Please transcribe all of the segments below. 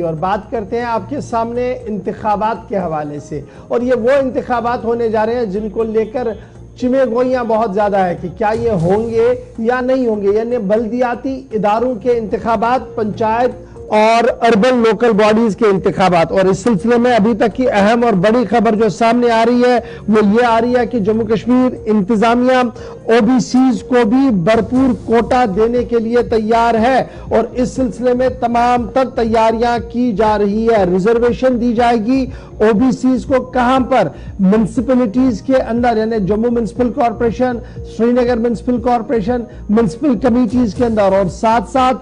और बात करते हैं आपके सामने इंतखाबात के हवाले से। और ये वो इंतखाबात होने जा रहे हैं जिनको लेकर चिमे गोइयां बहुत ज्यादा है कि क्या ये होंगे या नहीं होंगे, यानी बल्दियाती इदारों के इंतखाबात, पंचायत और अर्बन लोकल बॉडीज के इंतखाबात। और इस सिलसिले में अभी तक की अहम और बड़ी खबर जो सामने आ रही है वो ये आ रही है कि जम्मू कश्मीर इंतजामिया ओबीसीज को भी भरपूर कोटा देने के लिए तैयार है और इस सिलसिले में तमाम तर तैयारियां की जा रही है। रिजर्वेशन दी जाएगी ओबीसीज को कहां पर? म्युनिसिपैलिटीज के अंदर, यानी Jammu municipal corporation, Srinagar municipal corporation, municipal committees के अंदर। और साथ साथ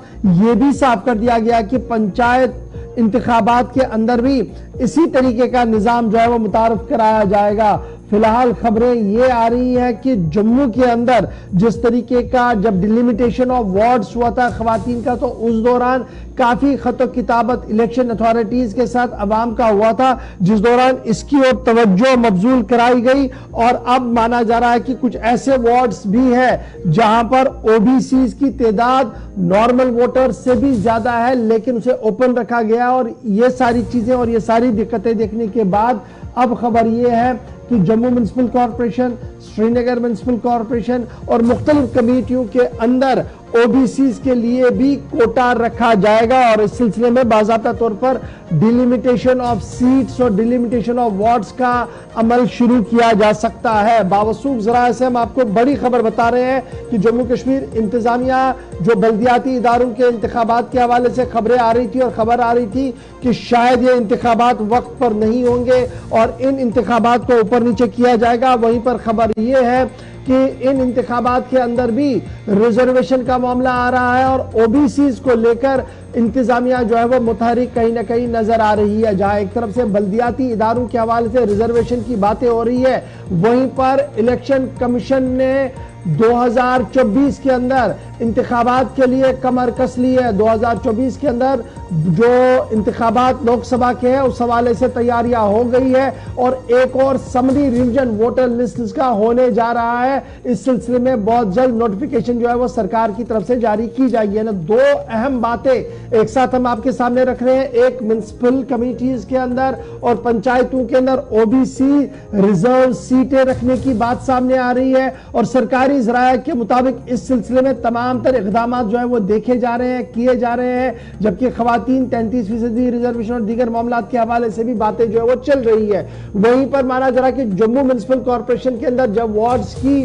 ये भी साफ कर दिया गया कि पंचायत इंतखाबात के अंदर भी इसी तरीके का निजाम जो है वो मुतारफ कराया जाएगा। फिलहाल खबरें ये आ रही है कि जम्मू के अंदर जिस तरीके का जब डिलिमिटेशन ऑफ वार्ड्स हुआ था खवातीन का, तो उस दौरान काफी खतो किताबत इलेक्शन अथॉरिटीज के साथ अवाम का हुआ था, जिस दौरान इसकी ओर तवज्जो मबजूल कराई गई। और अब माना जा रहा है कि कुछ ऐसे वार्ड्स भी है जहां पर ओबीसी की तादाद नॉर्मल वोटर्स से भी ज्यादा है, लेकिन उसे ओपन रखा गया। और ये सारी चीजें और ये सारी दिक्कतें देखने के बाद अब खबर यह है कि Jammu municipal corporation, Srinagar municipal corporation और मुख्तलिफ कमेटियों के अंदर ओबीसी के लिए भी कोटा रखा जाएगा। और इस सिलसिले में बाज़ाब्ता तौर पर डिलिमिटेशन ऑफ सीट्स और डिलिमिटेशन ऑफ वार्ड्स का अमल शुरू किया जा सकता है। बावसूख जराए से हम आपको बड़ी खबर बता रहे हैं कि जम्मू कश्मीर इंतजामिया जो बल्दियाती इदारों के इंतखाबात के हवाले से खबरें आ रही थी और खबर आ रही थी कि शायद ये इंतखाबात वक्त पर नहीं होंगे और इन इंतखाबात को ऊपर नीचे किया जाएगा, वहीं पर खबर ये है कि इन इंतखाबात के अंदर भी रिजर्वेशन का मामला आ रहा है और ओबीसी को लेकर इंतजामिया जो है वो मुतहरिक कहीं ना कहीं नजर आ रही है। जहां एक तरफ से बल्दियाती इदारों के हवाले से रिजर्वेशन की बातें हो रही है, वहीं पर इलेक्शन कमीशन ने 2024 के अंदर इंतखाबात के लिए कमर कस ली है। 2024 के अंदर जो इंतखाबात लोकसभा के हैं उस हवाले से तैयारियां हो गई है और एक और समरी रिवीजन वोटर लिस्ट का होने जा रहा है। इस सिलसिले में बहुत जल्द नोटिफिकेशन जो है वो सरकार की तरफ से जारी की जाएगी। ना दो अहम बातें एक साथ हम आपके सामने रख रहे हैं, एक म्युनिसिपल कमेटीज के अंदर और पंचायतों के अंदर ओबीसी रिजर्व सीटें रखने की बात सामने आ रही है और सरकारी ज़राए के मुताबिक इस सिलसिले में तमाम तर इक़दाम जो है वो देखे जा रहे हैं, किए जा रहे हैं, जबकि खवातीन 33% रिजर्वेशन और दीगर मामला के हवाले से भी बातें जो है वो चल रही है। वहीं पर माना जा रहा है कि जम्मू म्युनिसिपल कॉर्पोरेशन के अंदर जब वार्ड्स की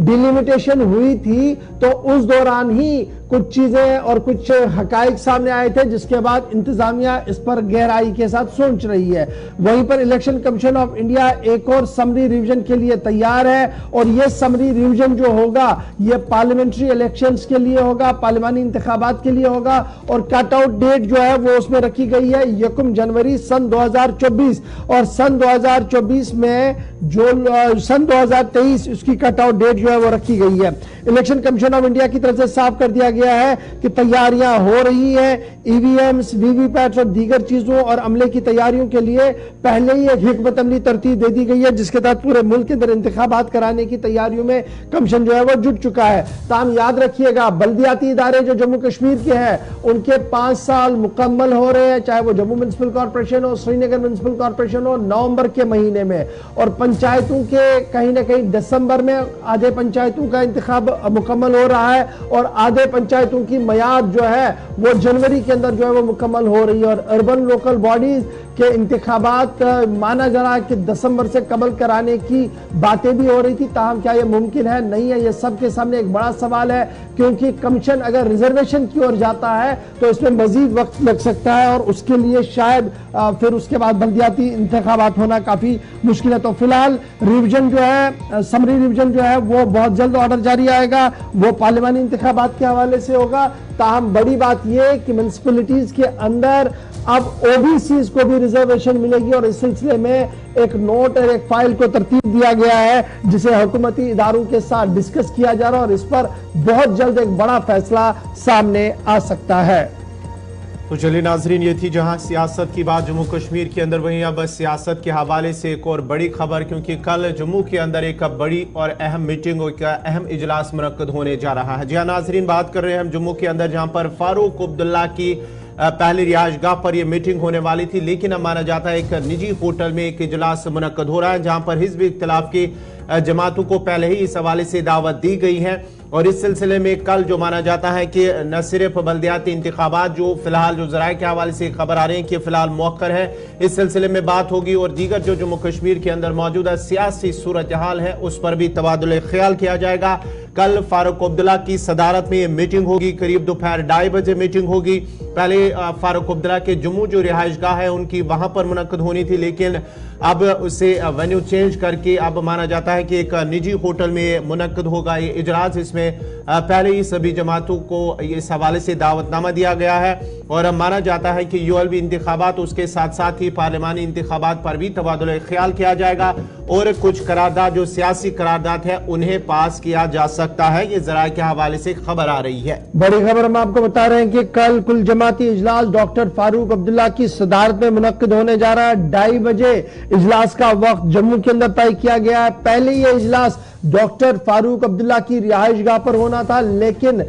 डिलिमिटेशन हुई थी तो उस दौरान ही कुछ चीजें और कुछ हकाइक सामने आए थे, जिसके बाद इंतजामिया इस पर गहराई के साथ सोच रही है। वहीं पर इलेक्शन कमीशन ऑफ इंडिया एक और समरी रिवीजन के लिए तैयार है और यह समरी रिवीजन जो होगा यह पार्लियामेंट्री इलेक्शंस के लिए होगा, पार्लियामानी इंतखाबात के लिए होगा और कट आउट डेट जो है वो उसमें रखी गई है 1 जनवरी सन 2024 और सन 2024 में जो सन 2023 उसकी कट आउट डेट जो है वो रखी गई है। इलेक्शन कमीशन ऑफ इंडिया की तरफ से साफ कर दिया गया है कि तैयारियां हो रही है। ईवीएम्स, वीवीपैट और दीगर चीजों और अमले की तैयारियों के लिए पहले ही एक हिकमत अमली तरतीब दे दी गई है, जिसके तहत पूरे मुल्क के अंदर इंतखाबात कराने की तैयारियों में कमीशन जो है वो जुट चुका है। ताम याद रखिएगा, बल्दियाती इदारे जो जम्मू कश्मीर के हैं उनके 5 साल मुकम्मल हो रहे हैं, चाहे वो जम्मू म्युनिसिपल कॉर्पोरेशन हो, श्रीनगर म्युनिसिपल कॉर्पोरेशन हो, नवंबर के महीने में। और पंचायतों के कहीं ना कहीं दिसंबर में आधे पंचायतों का इंतखाब मुकम्मल हो रहा है और आधे पंचायतों की मियाद जो है वो जनवरी के अंदर जो है वो मुकम्मल हो रही है। और अर्बन लोकल बॉडीज के इंतखाबात माना जा रहा है कि दिसंबर से कबल कराने की बातें भी हो रही थी, ताहम क्या यह मुमकिन है? नहीं है। यह सबके सामने एक बड़ा सवाल है, क्योंकि कमीशन अगर रिजर्वेशन की ओर जाता है तो इसमें मजीद वक्त लग सकता है और उसके लिए शायद फिर उसके बाद बल्दियाती इंतखाबात होना काफी मुश्किल है। तो फिलहाल रिवीजन जो है, समरी रिवीजन जो है वो बहुत जल्द ऑर्डर जारी आएगा, वो पार्लियामानी इंतखाबात के हवाले से होगा। ताहम बड़ी बात यह कि म्युनिसिपैलिटीज के अंदर अब ओबीसी को भी रिजर्वेशन मिलेगी और इस सिलसिले में एक नोट और एक फाइल को तरतीब दिया गया है, जिसे हुकूमती इदारों के साथ डिस्कस किया जा रहा है और इस पर बहुत जल्द एक बड़ा फैसला सामने आ सकता है। तो चलिए नाजरीन, ये थी जहां सियासत की बात जम्मू कश्मीर के अंदर, वहीं अब सियासत के हवाले से एक और बड़ी खबर, क्योंकि कल जम्मू के अंदर एक बड़ी और अहम मीटिंग और अहम इजलास मुनक्कद होने जा रहा है। जी हाँ नाजरीन, बात कर रहे हैं हम जम्मू के अंदर, जहां पर फारूक अब्दुल्ला की पहली रिहायशगाह पर यह मीटिंग होने वाली थी, लेकिन अब माना जाता है एक निजी होटल में एक इजलास मुनक्कद हो रहा है, जहां पर हिज़्ब इख्तिलाफ की जमातों को पहले ही इस हवाले से दावत दी गई है। और इस सिलसिले में कल जो माना जाता है कि न सिर्फ बल्दियाती इंतखाबात जो फिलहाल जो जराए के हवाले से खबर आ रही है कि फिलहाल मौखर है, इस सिलसिले में बात होगी और दीगर जो जम्मू कश्मीर के अंदर मौजूदा सियासी सूरत हाल है उस पर भी तबादुल ख्याल किया जाएगा। कल फारूक अब्दुल्ला की सदारत में ये मीटिंग होगी, करीब दोपहर 2:30 बजे मीटिंग होगी। पहले फारूक अब्दुल्ला के जम्मू जो रिहायशगाह है उनकी वहां पर मुनक्कद होनी थी, लेकिन अब उसे वेन्यू चेंज करके अब माना जाता है कि एक निजी होटल में मुनक्कद होगा ये इजलास। इसमें पहले ही सभी जमातों को इस हवाले से दावतनामा दिया गया है और माना जाता है कि यूएलबी इंतखाबात उसके साथ साथ ही पार्लिमानी इंतखाबात पर भी तबादुल ख्याल किया जाएगा और कुछ करारदाद जो सियासी करारदाद है उन्हें पास किया जा सकता है। ये जराए के हवाले से खबर आ रही है। बड़ी खबर हम आपको बता रहे हैं कि कल कुल जमाती इजलास डॉक्टर फारूक अब्दुल्ला की सदारत में मुनक्किद होने जा रहा है। 2:30 बजे इजलास का वक्त जम्मू के अंदर तय किया गया है। पहले ये इजलास डॉक्टर फारूक अब्दुल्ला की रिहायशगाह पर होना था, लेकिन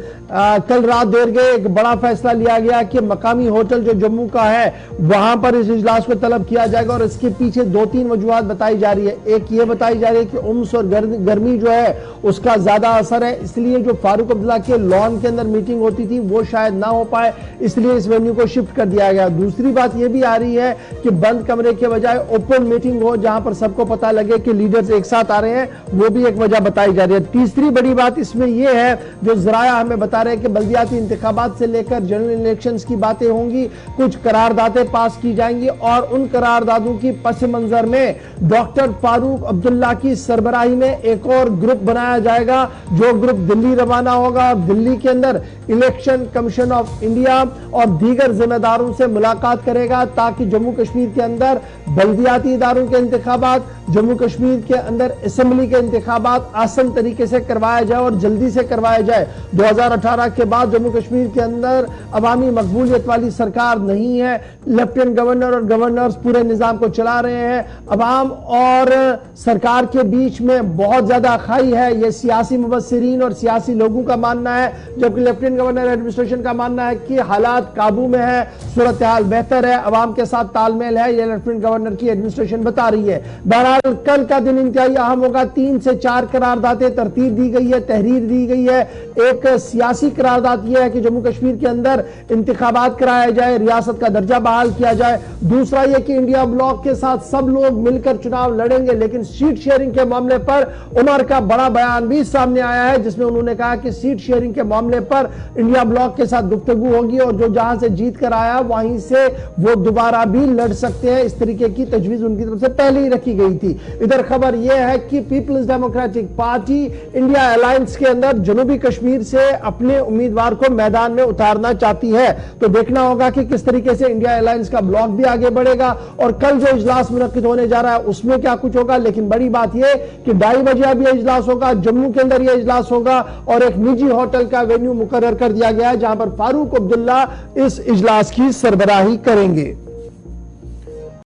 कल रात देर गए एक बड़ा फैसला लिया गया कि मकामी होटल जो जम्मू का है वहां पर इस इजलास को तलब किया जाएगा। और इसके पीछे 2-3 वजूहात बताई जा रही है। एक ये बताई जा रही है कि उम्स और गर्मी जो है उसका ज्यादा असर है, इसलिए जो फारूक अब्दुल्ला के लॉन के अंदर मीटिंग होती थी वो शायद ना हो पाए, इसलिए इस वेन्यू को शिफ्ट कर दिया गया। दूसरी बात यह भी आ रही है कि बंद कमरे के बजाय ओपन मीटिंग हो, जहां पर सबको पता लगे कि लीडर्स एक साथ आ रहे हैं, वो भी एक वजह बताई जा रही है। तीसरी बड़ी बात इसमें यह है, जो जराया हमें बता रहे हैं कि बल्दियाती इंतखाबात से लेकर जनरल इलेक्शंस की बातें होंगी, कुछ करारदादें पास की जाएंगी और उन करारदादों की पस मंजर में डॉक्टर फारूक अब्दुल्ला की सरबराही में एक और ग्रुप बनाया जाएगा, जो ग्रुप दिल्ली रवाना होगा और दिल्ली के अंदर इलेक्शन कमीशन ऑफ इंडिया और दीगर जिम्मेदारों से मुलाकात करेगा, ताकि जम्मू कश्मीर के अंदर बल्दियाती इदारों के इंतखाबात, जम्मू कश्मीर के अंदर असेंबली के इंतखाबात आसान तरीके से करवाया जाए और जल्दी से करवाया जाए। 2018 के बाद जम्मू कश्मीर के अंदर अवामी मकबूलियत वाली सरकार नहीं है, लेफ्टिनेंट गवर्नर और गवर्नर्स पूरे निजाम को चला रहे हैं। अवाम और सरकार के बीच में बहुत ज्यादा खाई है, यह सियासी मुबस्सिरीन और सियासी लोगों का मानना है, जबकि लेफ्टिनेंट गवर्नर एडमिनिस्ट्रेशन का मानना है कि हालात काबू में है, सूरत हाल बेहतर है, अवाम के साथ तालमेल है, यह लेफ्टिनेंट गवर्नर की एडमिनिस्ट्रेशन बता रही है। बहरहाल कल का दिन इंतहाई अहम होगा। 3 से 4 करारदादें तरतीब दी गई है, तहरीर दी गई है। एक सियासी करारदाद यह है कि जम्मू कश्मीर के अंदर इंतखाबात कराए जाए, रियासत का दर्जा बहाल किया जाए। दूसरा यह कि इंडिया ब्लॉक के साथ सब लोग मिलकर चुनाव लड़ेंगे, लेकिन सीट शेयरिंग के मामले पर उमर का बड़ा बयान भी सामने आया है, जिसमें उन्होंने कहा कि सीट शेयरिंग के मामले पर इंडिया ब्लॉक के साथ गुफ्तगू होगी और जो जहां से जीत कर आया वहीं से वो दोबारा भी लड़ सकते हैं। इस तरीके की तजवीज उनकी तरफ से पहले ही रखी गई थी। इधर खबर यह है कि people's democratic party India alliance के अंदर जनूबी कश्मीर से अपने उम्मीदवार को मैदान में उतारना चाहती है। तो देखना होगा कि किस तरीके से इंडिया अलायंस का ब्लॉक भी आगे बढ़ेगा और कल जो इजलास मुनक्किद होने जा रहा है उसमें क्या कुछ होगा। लेकिन बड़ी बात यह कि 2:30 बजे अब यह इजलास होगा, जम्मू के अंदर यह इजलास होगा और एक निजी होटल का वेन्यू मुकर्रर कर दिया गया है, जहां पर फारूक अब्दुल्ला इस इजलास की सरबराही करेंगे।